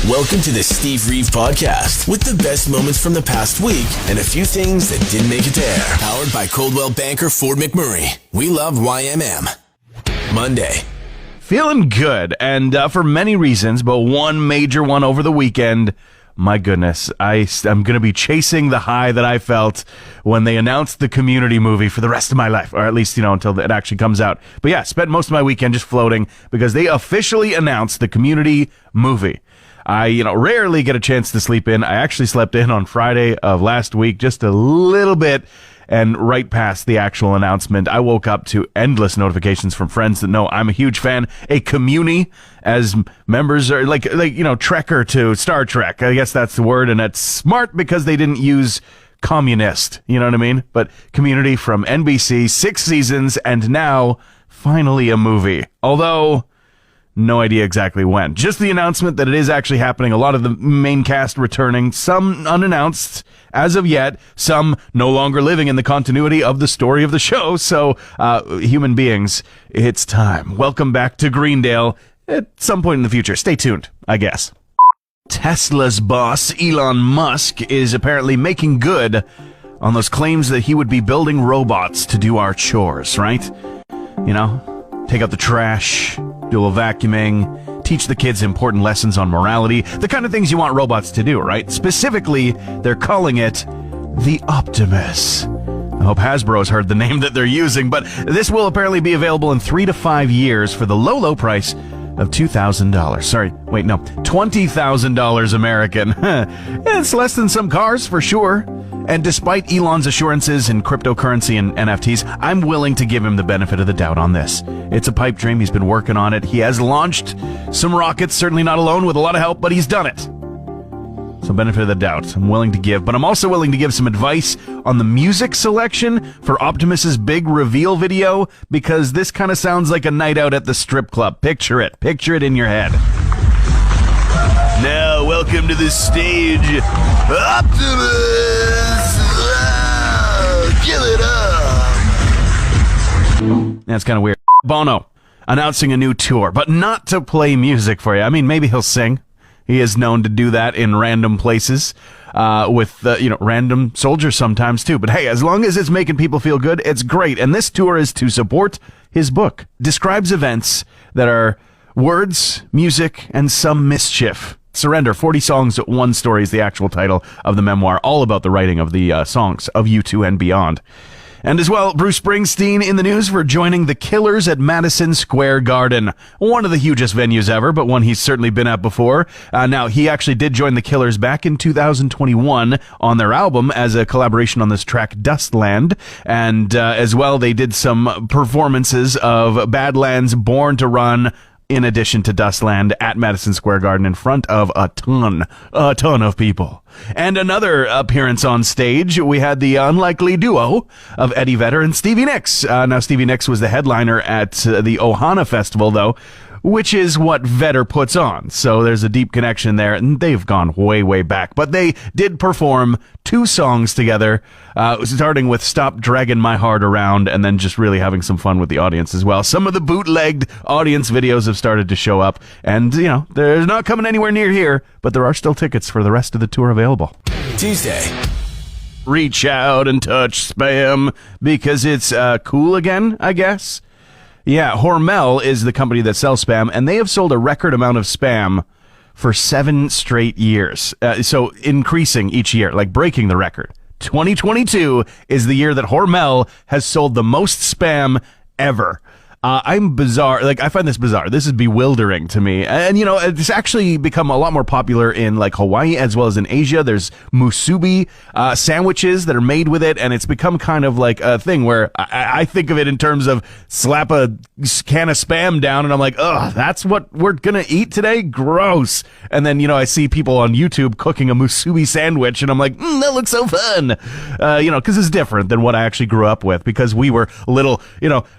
Welcome to the Steve Reeve Podcast with the best moments from the past week and a few things that didn't make it to air. Powered by Coldwell Banker Ford McMurray. We love YMM. Monday. Feeling good, and for many reasons, but one major one over the weekend. My goodness, I'm going to be chasing the high that I felt when they announced the Community movie for the rest of my life, or at least, until it actually comes out. But yeah, spent most of my weekend just floating because they officially announced the Community movie. I, rarely get a chance to sleep in. I actually slept in on Friday of last week, just a little bit. And right past the actual announcement, I woke up to endless notifications from friends that know I'm a huge fan. A communie, as members are like Trekker to Star Trek. I guess that's the word, and that's smart because they didn't use communist. You know what I mean? But Community from NBC, 6 seasons, and now finally a movie. Although no idea exactly when. Just the announcement that it is actually happening. A lot of the main cast returning, some unannounced as of yet, some no longer living in the continuity of the story of the show. So, human beings, it's time. Welcome back to Greendale at some point in the future. Stay tuned, I guess. Tesla's boss, Elon Musk, is apparently making good on those claims that he would be building robots to do our chores, right? Take out the trash, do a little vacuuming, teach the kids important lessons on morality, the kind of things you want robots to do, right? Specifically, they're calling it the Optimus. I hope Hasbro's heard the name that they're using, but this will apparently be available in 3 to 5 years for the low price of $2,000. Sorry, wait, no, $20,000 American. It's less than some cars for sure. And despite Elon's assurances in cryptocurrency and NFTs, I'm willing to give him the benefit of the doubt on this. It's a pipe dream. He's been working on it. He has launched some rockets, certainly not alone, with a lot of help, but he's done it. So benefit of the doubt, I'm willing to give. But I'm also willing to give some advice on the music selection for Optimus's big reveal video, because this kind of sounds like a night out at the strip club. Picture it. Picture it in your head. Now, welcome to the stage, Optimus! Kill it up! That's kind of weird. Bono announcing a new tour, but not to play music for you. I mean, maybe he'll sing. He is known to do that in random places, with random soldiers sometimes too. But hey, as long as it's making people feel good, it's great. And this tour is to support his book. Describes events that are words, music, and some mischief. Surrender, 40 Songs, One Story is the actual title of the memoir, all about the writing of the songs of U2 and beyond. And as well, Bruce Springsteen in the news for joining the Killers at Madison Square Garden. One of the hugest venues ever, but one he's certainly been at before. Now, he actually did join the Killers back in 2021 on their album as a collaboration on this track, Dustland. And as well, they did some performances of Badlands, Born to Run, in addition to Dustland at Madison Square Garden in front of a ton of people. And another appearance on stage, we had the unlikely duo of Eddie Vedder and Stevie Nicks. Now, Stevie Nicks was the headliner at the Ohana Festival, though, which is what Vedder puts on. So there's a deep connection there, and they've gone way, way back. But they did perform 2 songs together, starting with Stop Dragging My Heart Around, and then just really having some fun with the audience as well. Some of the bootlegged audience videos have started to show up, and, they're not coming anywhere near here, but there are still tickets for the rest of the tour available. Tuesday. Reach out and touch spam, because it's cool again, I guess. Yeah, Hormel is the company that sells spam, and they have sold a record amount of spam for 7 straight years. So increasing each year, like breaking the record. 2022 is the year that Hormel has sold the most spam ever. I'm bizarre. I find this bizarre. This is bewildering to me. And, it's actually become a lot more popular in, Hawaii as well as in Asia. There's musubi sandwiches that are made with it, and it's become kind of like a thing where I think of it in terms of slap a can of spam down, and I'm like, ugh, that's what we're going to eat today? Gross. And then, I see people on YouTube cooking a musubi sandwich, and I'm like, that looks so fun. Because it's different than what I actually grew up with, because we were a little,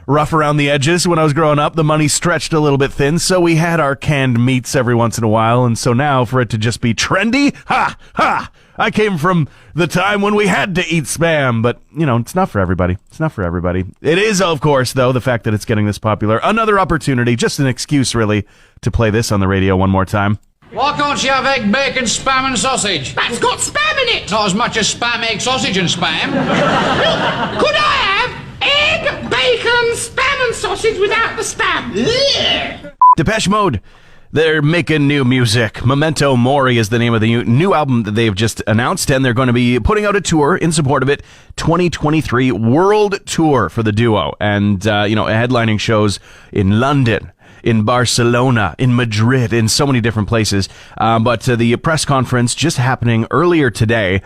rough around the edges. When I was growing up, the money stretched a little bit thin, so we had our canned meats every once in a while, and so now for it to just be trendy, I came from the time when we had to eat Spam, but, it's not for everybody. It's not for everybody. It is, of course, though, the fact that it's getting this popular. Another opportunity, just an excuse, really, to play this on the radio one more time. Why can't you have egg, bacon, spam and sausage? That's got spam in it! Not as much as spam, egg, sausage and spam. Could I have egg, bacon, spam and sausage without the spam? Yeah. Depeche Mode. They're making new music. Memento Mori is the name of the new album that they've just announced, and they're going to be putting out a tour in support of it. 2023 World Tour for the duo. And, headlining shows in London, in Barcelona, in Madrid, in so many different places. But the press conference just happening earlier today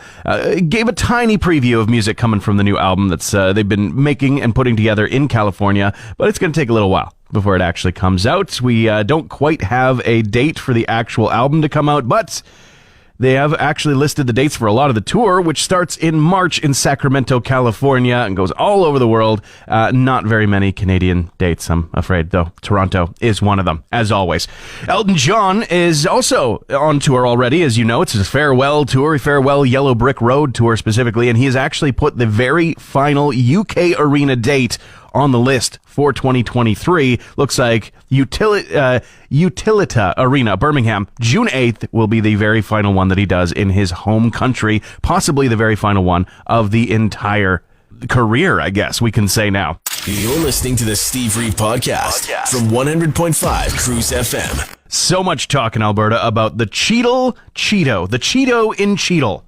gave a tiny preview of music coming from the new album that's they've been making and putting together in California, but it's going to take a little while before it actually comes out. We don't quite have a date for the actual album to come out, but they have actually listed the dates for a lot of the tour, which starts in March in Sacramento, California, and goes all over the world. Not very many Canadian dates, I'm afraid, though. Toronto is one of them, as always. Elton John is also on tour already. As you know, it's his farewell tour, farewell Yellow Brick Road tour specifically, and he has actually put the very final UK arena date on the list for 2023. Looks like Utilita Arena, Birmingham. June 8th will be the very final one that he does in his home country, possibly the very final one of the entire career, I guess we can say now. You're listening to the Steve Reeve Podcast from 100.5 Cruise FM. So much talk in Alberta about the Cheeto in Cheetle,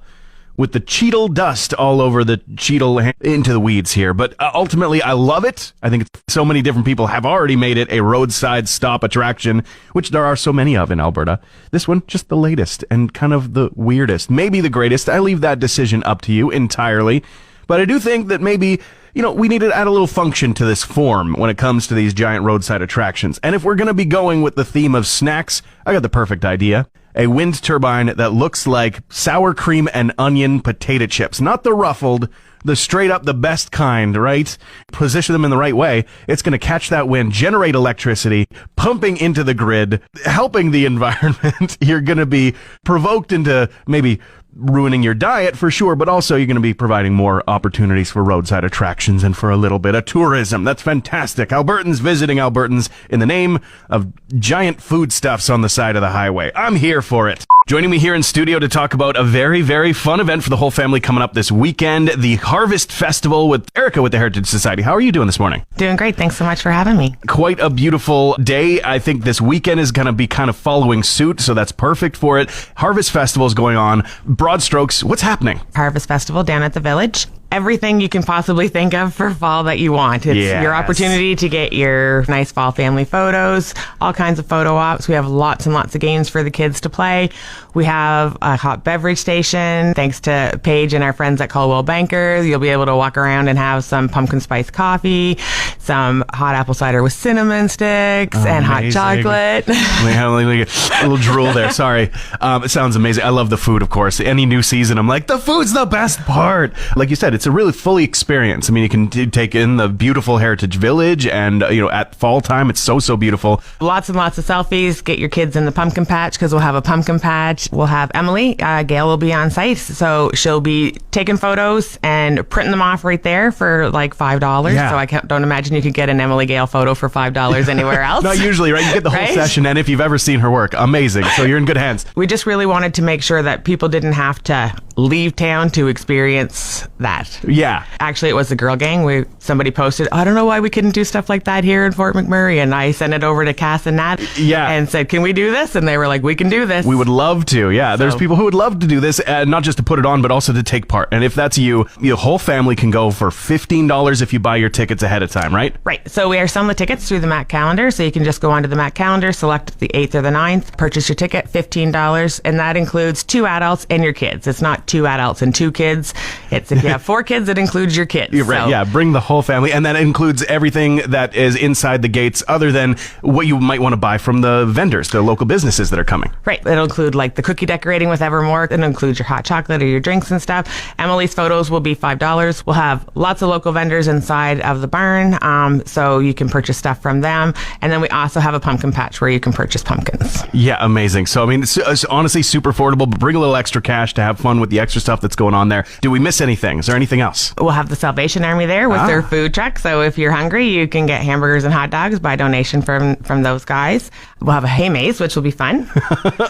with the Cheetle dust all over the Cheetle into the weeds here. But ultimately, I love it. I think so many different people have already made it a roadside stop attraction, which there are so many of in Alberta. This one, just the latest and kind of the weirdest. Maybe the greatest. I leave that decision up to you entirely. But I do think that maybe, we need to add a little function to this form when it comes to these giant roadside attractions. And if we're going to be going with the theme of snacks, I got the perfect idea. A wind turbine that looks like sour cream and onion potato chips. Not the ruffled, the straight up the best kind, right? Position them in the right way. It's going to catch that wind, generate electricity, pumping into the grid, helping the environment. You're going to be provoked into maybe ruining your diet for sure, but also you're going to be providing more opportunities for roadside attractions and for a little bit of tourism. That's fantastic. Albertans visiting Albertans in the name of giant foodstuffs on the side of the highway. I'm here for it. Joining me here in studio to talk about a very, very fun event for the whole family coming up this weekend, the Harvest Festival with Erica with the Heritage Society. How are you doing this morning? Doing great. Thanks so much for having me. Quite a beautiful day. I think this weekend is going to be kind of following suit, so that's perfect for it. Harvest Festival is going on. Broad strokes, what's happening? Harvest Festival down at the Village. Everything you can possibly think of for fall that you want. It's your opportunity to get your nice fall family photos, all kinds of photo ops. We have lots and lots of games for the kids to play. We have a hot beverage station. Thanks to Paige and our friends at Coldwell Banker, you'll be able to walk around and have some pumpkin spice coffee, some hot apple cider with cinnamon sticks, and hot chocolate. A little drool there. Sorry. It sounds amazing. I love the food, of course. Any new season, I'm like, the food's the best part. Like you said, it's a really fully experience. I mean, you can take in the beautiful Heritage Village, and at fall time, it's so beautiful. Lots and lots of selfies. Get your kids in the pumpkin patch, because we'll have a pumpkin patch. We'll have Emily. Gail will be on site, so she'll be taking photos and printing them off right there for like $5. Yeah. So I don't imagine you could get an Emily Gail photo for $5 anywhere else. Not usually, right? You get the whole Right? session, and if you've ever seen her work, amazing. So you're in good hands. We just really wanted to make sure that people didn't have to leave town to experience that. Yeah. Actually, it was the girl gang. Somebody posted, I don't know why we couldn't do stuff like that here in Fort McMurray. And I sent it over to Cass and Nat and said, can we do this? And they were like, we can do this. We would love to. Yeah. There's people who would love to do this, not just to put it on, but also to take part. And if that's you, your whole family can go for $15 if you buy your tickets ahead of time, right? Right. So we are selling the tickets through the Mac calendar. So you can just go onto the Mac calendar, select the 8th or the 9th, purchase your ticket, $15. And that includes 2 adults and your kids. It's not 2 adults and 2 kids. It's if you have 4 kids, it includes your kids. You're right. Yeah. Bring the whole family. And that includes everything that is inside the gates other than what you might want to buy from the vendors, the local businesses that are coming. Right. It'll include like the cookie decorating with Evermore. It'll include your hot chocolate or your drinks and stuff. Emily's photos will be $5. We'll have lots of local vendors inside of the barn, so you can purchase stuff from them. And then we also have a pumpkin patch where you can purchase pumpkins. Yeah, amazing. So, I mean, it's honestly super affordable, but bring a little extra cash to have fun with the extra stuff that's going on there. Do we miss anything? Is there anything else? We'll have the Salvation Army there with their food truck. So if you're hungry, you can get hamburgers and hot dogs by donation from those guys. We'll have a hay maze, which will be fun.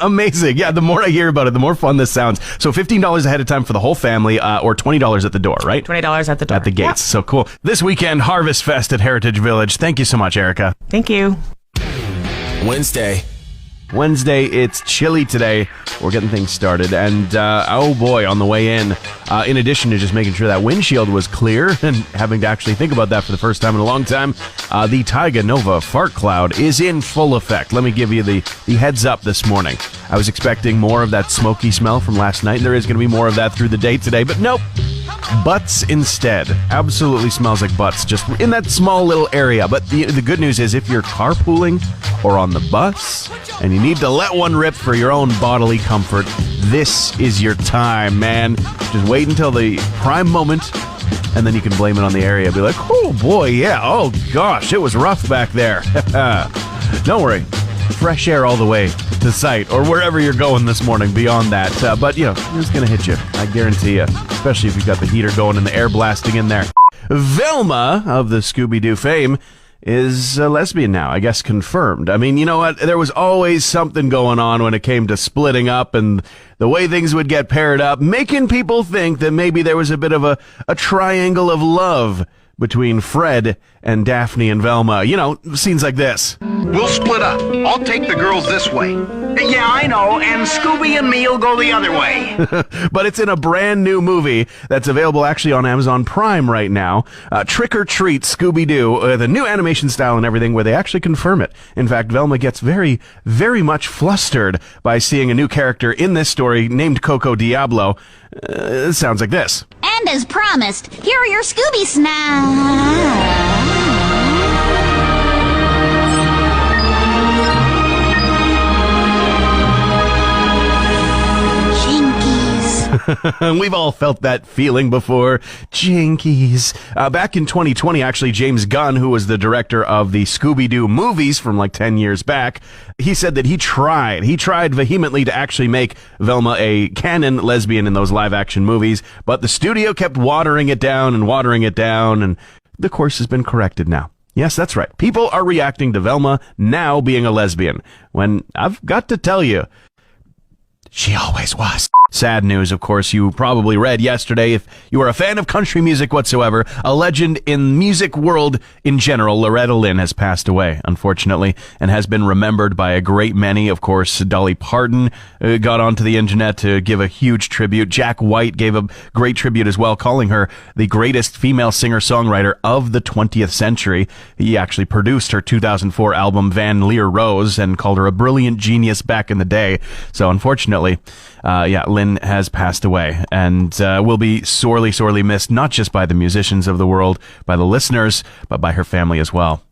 Amazing. Yeah, the more I hear about it, the more fun this sounds. So $15 ahead of time for the whole family, or $20 at the door, right? $20 at the door. At the gates. Yep. So cool. This weekend, Harvest Fest at Heritage Village. Thank you so much, Erica. Thank you. Wednesday, it's chilly today. We're getting things started, and oh boy, on the way in addition to just making sure that windshield was clear and having to actually think about that for the first time in a long time, the Taiga Nova fart cloud is in full effect. Let me give you the heads up this morning. I was expecting more of that smoky smell from last night, and there is going to be more of that through the day today, but nope. Butts instead. Absolutely smells like butts, just in that small little area. But the good news is, if you're carpooling or on the bus and you need to let one rip for your own bodily comfort, this is your time, man. Just wait until the prime moment, and then you can blame it on the area. Be like, oh boy, yeah, oh gosh, it was rough back there. Don't worry. Fresh air all the way to site or wherever you're going this morning beyond that. But, it's going to hit you. I guarantee you. Especially if you've got the heater going and the air blasting in there. Velma of the Scooby-Doo fame is a lesbian now, I guess confirmed. I mean, you know what? There was always something going on when it came to splitting up and the way things would get paired up, making people think that maybe there was a bit of a triangle of love between Fred and Daphne and Velma. Scenes like this. We'll split up. I'll take the girls this way. Yeah, I know, and Scooby and me'll go the other way. But it's in a brand new movie that's available actually on Amazon Prime right now. Trick or Treat Scooby-Doo, the new animation style and everything, where they actually confirm it. In fact, Velma gets very, very much flustered by seeing a new character in this story named Coco Diablo. It sounds like this. And as promised, here are your Scooby snacks. We've all felt that feeling before. Jinkies. Back in 2020, actually, James Gunn, who was the director of the Scooby-Doo movies from like 10 years back, he said that he tried vehemently to actually make Velma a canon lesbian in those live-action movies, but the studio kept watering it down, and the course has been corrected now. Yes, that's right. People are reacting to Velma now being a lesbian, when I've got to tell you, she always was. Sad news, of course, you probably read yesterday. If you are a fan of country music whatsoever, a legend in music world in general, Loretta Lynn has passed away, unfortunately, and has been remembered by a great many. Of course, Dolly Parton got onto the internet to give a huge tribute. Jack White gave a great tribute as well, calling her the greatest female singer-songwriter of the 20th century. He actually produced her 2004 album Van Leer Rose and called her a brilliant genius back in the day. So unfortunately, Lynn has passed away and will be sorely, sorely missed, not just by the musicians of the world, by the listeners, but by her family as well.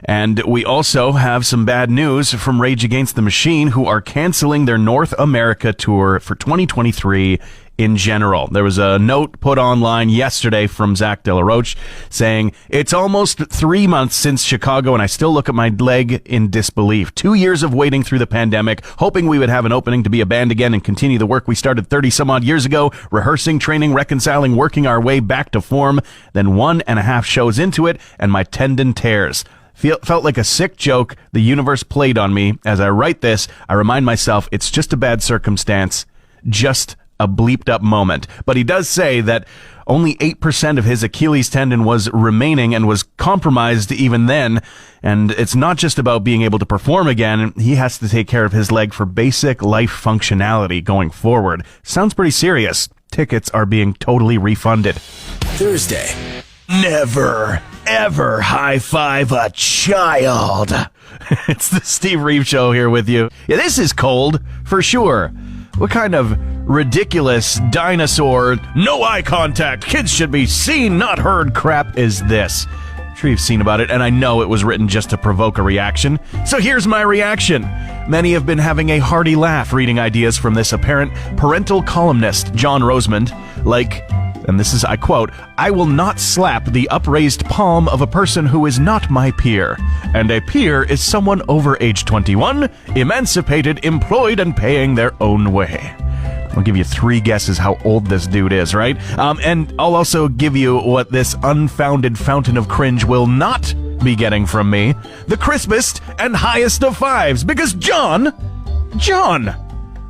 And we also have some bad news from Rage Against the Machine, who are canceling their North America tour for 2023 in general. There was a note put online yesterday from Zach De La Roche saying, "It's almost 3 months since Chicago, and I still look at my leg in disbelief. 2 years of waiting through the pandemic, hoping we would have an opening to be a band again and continue the work we started 30 some odd years ago, rehearsing, training, reconciling, working our way back to form. Then 1.5 shows into it, and my tendon tears. Felt like a sick joke the universe played on me. As I write this, I remind myself it's just a bad circumstance, just a bleeped up moment." But he does say that only 8% of his Achilles tendon was remaining and was compromised even then. And it's not just about being able to perform again. He has to take care of his leg for basic life functionality going forward. Sounds pretty serious. Tickets are being totally refunded. Thursday. Never, ever high-five a child. It's the Steve Reeve Show here with you. Yeah, this is cold, for sure. What kind of ridiculous dinosaur, no eye contact, kids should be seen, not heard crap is this? I'm sure you've seen about it, and I know it was written just to provoke a reaction. So here's my reaction. Many have been having a hearty laugh reading ideas from this apparent parental columnist, John Rosemond, like, and this is, I quote, "I will not slap the upraised palm of a person who is not my peer. And a peer is someone over age 21, emancipated, employed, and paying their own way. I'll give you 3 guesses how old this dude is, right? And I'll also give you what this unfounded fountain of cringe will not be getting from me. The crispest and highest of 5s. Because John,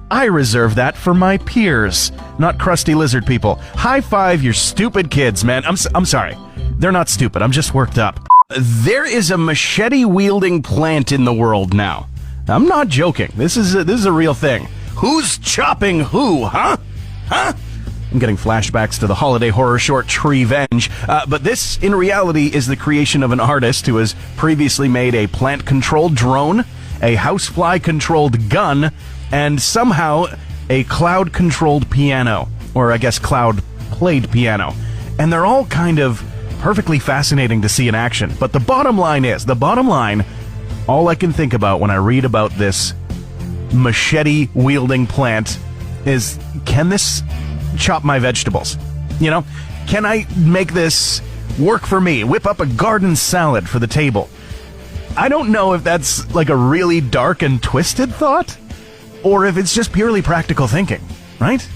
I reserve that for my peers, not crusty lizard people. High five your stupid kids, man. I'm sorry. They're not stupid. I'm just worked up. There is a machete-wielding plant in the world now. I'm not joking. This is a real thing. Who's chopping who, huh? I'm getting flashbacks to the holiday horror short Treevenge. But this, in reality, is the creation of an artist who has previously made a plant-controlled drone, a housefly-controlled gun, and somehow a cloud-controlled piano. Or, I guess, cloud-played piano. And they're all kind of perfectly fascinating to see in action. But the bottom line, all I can think about when I read about this machete-wielding plant is, can this chop my vegetables? You know, can I make this work for me? Whip up a garden salad for the table? I don't know if that's like a really dark and twisted thought, or if it's just purely practical thinking, right?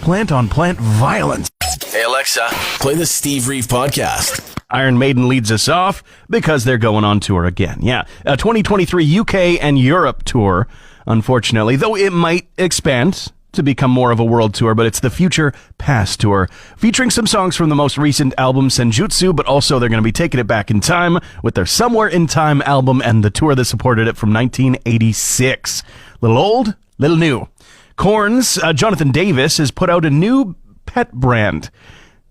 Plant-on-plant violence. Hey Alexa, play the Steve Reeve podcast. Iron Maiden leads us off because they're going on tour again. Yeah, a 2023 UK and Europe tour, unfortunately, though it might expand to become more of a world tour, but it's the Future Past tour, featuring some songs from the most recent album, Senjutsu, but also they're going to be taking it back in time with their Somewhere in Time album and the tour that supported it from 1986. Little old, little new. Korn's Jonathan Davis has put out a new pet brand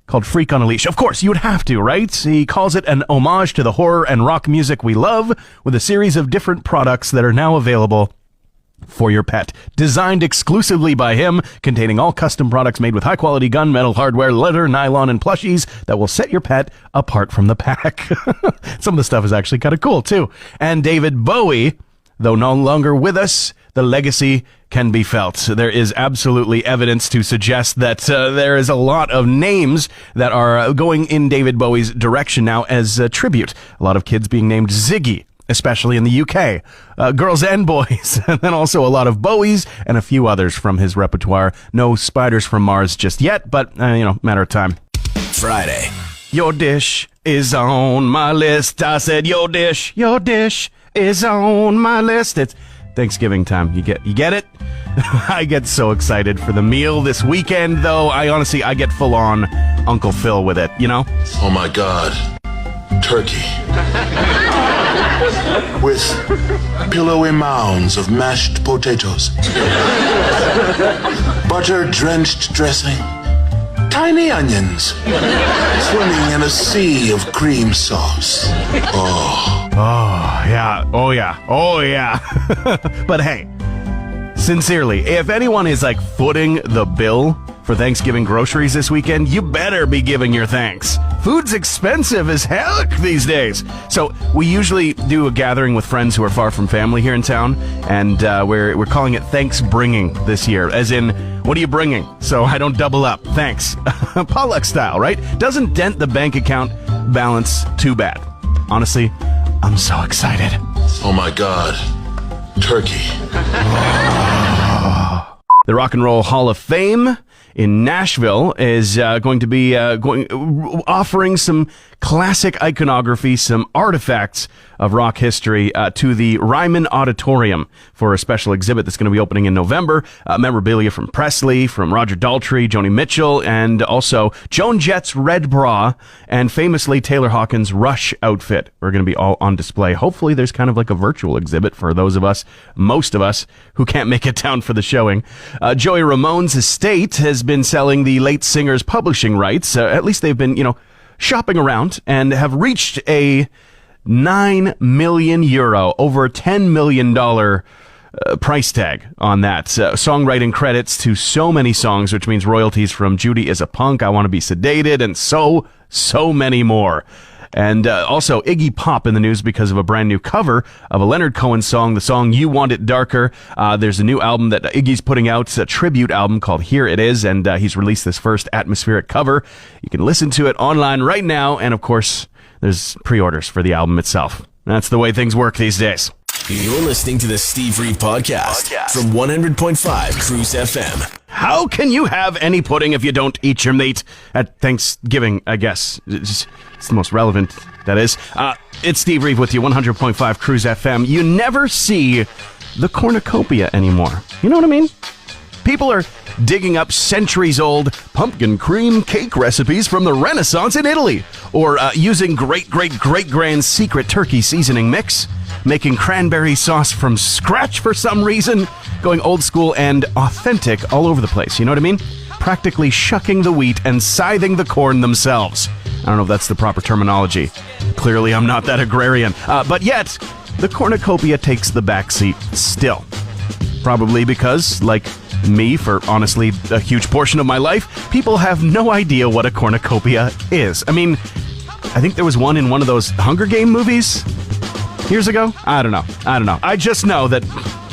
called Freak on a Leash. Of course, you would have to, right? He calls it an homage to the horror and rock music we love, with a series of different products that are now available for your pet. Designed exclusively by him, containing all custom products made with high-quality gunmetal hardware, leather, nylon, and plushies that will set your pet apart from the pack. Some of the stuff is actually kind of cool, too. And David Bowie, though no longer with us, the legacy can be felt. There is absolutely evidence to suggest that there is a lot of names that are going in David Bowie's direction now as a tribute. A lot of kids being named Ziggy, especially in the UK. Girls and boys, and then also a lot of Bowies and a few others from his repertoire. No Spiders from Mars just yet, but, matter of time. Friday. Your dish is on my list. I said your dish is on my list. It's Thanksgiving time. You get it? I get so excited for the meal this weekend, though. I get full on Uncle Phil with it, you know? Oh my God. Turkey. With pillowy mounds of mashed potatoes. Butter-drenched dressing. Tiny onions. Swimming in a sea of cream sauce. Oh, yeah. But hey, sincerely, if anyone is like footing the bill for Thanksgiving groceries this weekend, you better be giving your thanks. Food's expensive as heck these days. So we usually do a gathering with friends who are far from family here in town, and we're calling it Thanksbringing this year, as in, what are you bringing? So I don't double up. Thanks. Potluck style, right? Doesn't dent the bank account balance too bad. Honestly, I'm so excited. Oh my God. Turkey. The Rock and Roll Hall of Fame in Nashville is going to be offering some classic iconography, some artifacts of rock history to the Ryman Auditorium for a special exhibit that's going to be opening in November. Memorabilia from Presley, from Roger Daltrey, Joni Mitchell, and also Joan Jett's red bra, and famously Taylor Hawkins' Rush outfit are going to be all on display. Hopefully there's kind of like a virtual exhibit for those of us, most of us, who can't make it down for the showing. Joey Ramone's estate has been selling the late singer's publishing rights. At least they've been, shopping around and have reached a €9 million, over $10 million price tag on that. Songwriting credits to so many songs, which means royalties from Judy Is a Punk, I Want to Be Sedated, and so many more. And also Iggy Pop in the news because of a brand new cover of a Leonard Cohen song, the song You Want It Darker. There's a new album that Iggy's putting out, a tribute album called Here It Is, and he's released this first atmospheric cover. You can listen to it online right now, and of course, there's pre-orders for the album itself. That's the way things work these days. You're listening to the Steve Reeve podcast from 100.5 Cruise FM. How can you have any pudding if you don't eat your meat? At Thanksgiving, I guess. It's the most relevant, that is. It's Steve Reeve with you, 100.5 Cruise FM. You never see the cornucopia anymore. You know what I mean? People are digging up centuries-old pumpkin cream cake recipes from the Renaissance in Italy, or using great-great-great-grand secret turkey seasoning mix, making cranberry sauce from scratch for some reason, going old school and authentic all over the place. You know what I mean? Practically shucking the wheat and scything the corn themselves. I don't know if that's the proper terminology. Clearly, I'm not that agrarian. But yet, the cornucopia takes the backseat still. Probably because, like me, for honestly a huge portion of my life, people have no idea what a cornucopia is. I mean, I think there was one in one of those Hunger Game movies years ago. I don't know. I just know that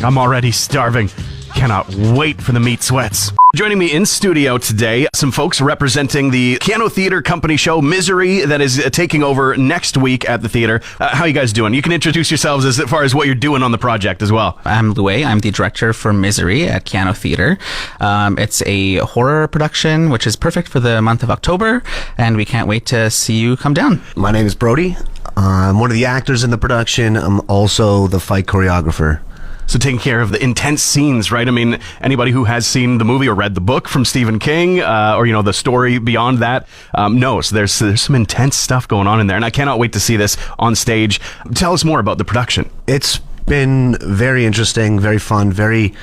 I'm already starving. Cannot wait for the meat sweats. Joining me in studio today, some folks representing the Keanu Theater Company show Misery that is taking over next week at the theater. How you guys doing? You can introduce yourselves as far as what you're doing on the project as well. I'm Louis. I'm the director for Misery at Keanu Theater. It's a horror production, which is perfect for the month of October, and we can't wait to see you come down. My name is Brody. I'm one of the actors in the production. I'm also the fight choreographer. So taking care of the intense scenes, right? I mean, anybody who has seen the movie or read the book from Stephen King, or, you know, the story beyond that, knows there's some intense stuff going on in there. And I cannot wait to see this on stage. Tell us more about the production. It's been very interesting, very fun, very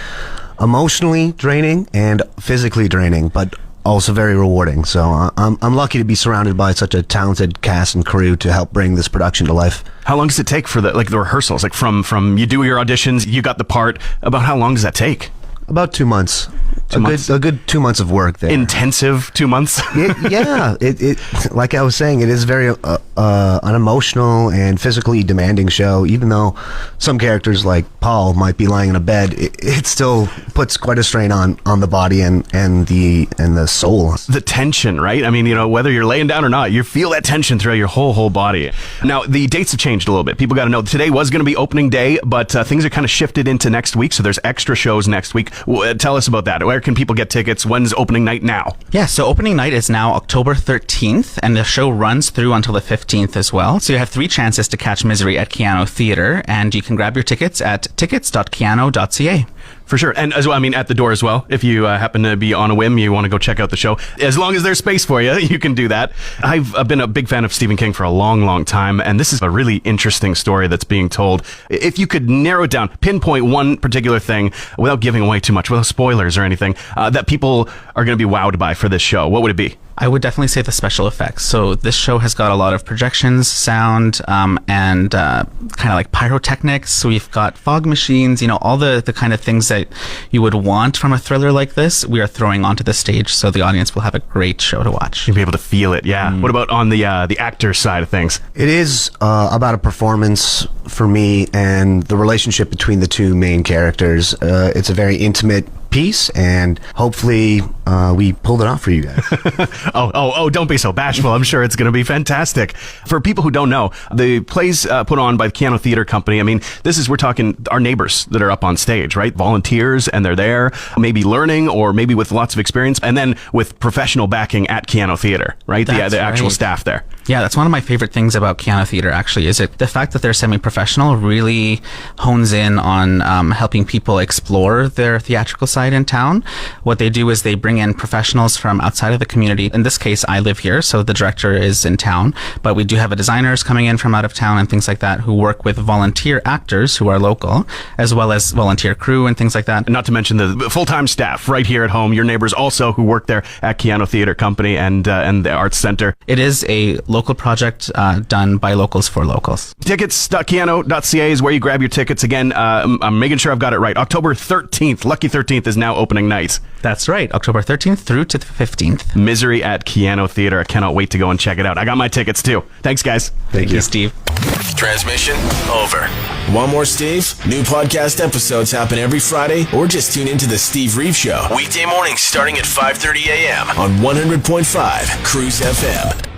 emotionally draining and physically draining, but also very rewarding. So I'm lucky to be surrounded by such a talented cast and crew to help bring this production to life. How long does it take for the rehearsals? Like from you do your auditions, you got the part. About how long does that take? About 2 months. A good 2 months of work there. Intensive 2 months? Yeah. It like I was saying, it is very an emotional and physically demanding show. Even though some characters like Paul might be lying in a bed, it still puts quite a strain on the body and the soul. The tension, right? I mean, you know, whether you're laying down or not, you feel that tension throughout your whole body. Now, the dates have changed a little bit. People got to know today was going to be opening day, but things are kind of shifted into next week. So there's extra shows next week. Tell us about that. Where can people get tickets? When's opening night now? Yeah, so opening night is now October 13th, and the show runs through until the 15th as well. So you have 3 chances to catch Misery at Keanu Theater, and you can grab your tickets at tickets.keanu.ca. For sure. And as well, I mean, at the door as well. If you happen to be on a whim, you want to go check out the show. As long as there's space for you, you can do that. I've been a big fan of Stephen King for a long time, and this is a really interesting story that's being told. If you could narrow it down, pinpoint one particular thing without giving away too much, without spoilers or anything, that people are going to be wowed by for this show, what would it be? I would definitely say the special effects. So this show has got a lot of projections, sound, and kind of like pyrotechnics. So we've got fog machines, you know, all the kind of things that you would want from a thriller like this, we are throwing onto the stage, so the audience will have a great show to watch. You'll be able to feel it, yeah. What about on the actor side of things? It is about a performance for me and the relationship between the two main characters. It's a very intimate piece, and hopefully we pulled it off for you guys. Oh, don't be so bashful. I'm sure it's going to be fantastic. For people who don't know, the plays put on by the Keanu Theater Company, I mean, we're talking our neighbors that are up on stage, right? Volunteers, and they're there, maybe learning or maybe with lots of experience, and then with professional backing at Keanu Theater, right? The actual staff there. Yeah, that's one of my favorite things about Keanu Theater, actually, is the fact that they're semi-professional really hones in on helping people explore their theatrical side in town. What they do is they bring in professionals from outside of the community. In this case, I live here, so the director is in town, but we do have designers coming in from out of town and things like that who work with volunteer actors who are local, as well as volunteer crew and things like that. And not to mention the full-time staff right here at home, your neighbors also who work there at Keanu Theater Company and the Arts Center. It is a local project done by locals for locals. Tickets.keanu.ca is where you grab your tickets. Again, I'm making sure I've got it right. October 13th, Lucky 13th is now opening night. That's right, October 13th through to the 15th. Misery at Keanu Theater. I cannot wait to go and check it out. I got my tickets too. Thanks, guys. Thank you, Steve. Transmission over. Want more Steve? New podcast episodes happen every Friday, or just tune into the Steve Reeve Show. Weekday mornings starting at 5:30 a.m. on 100.5 Cruise FM.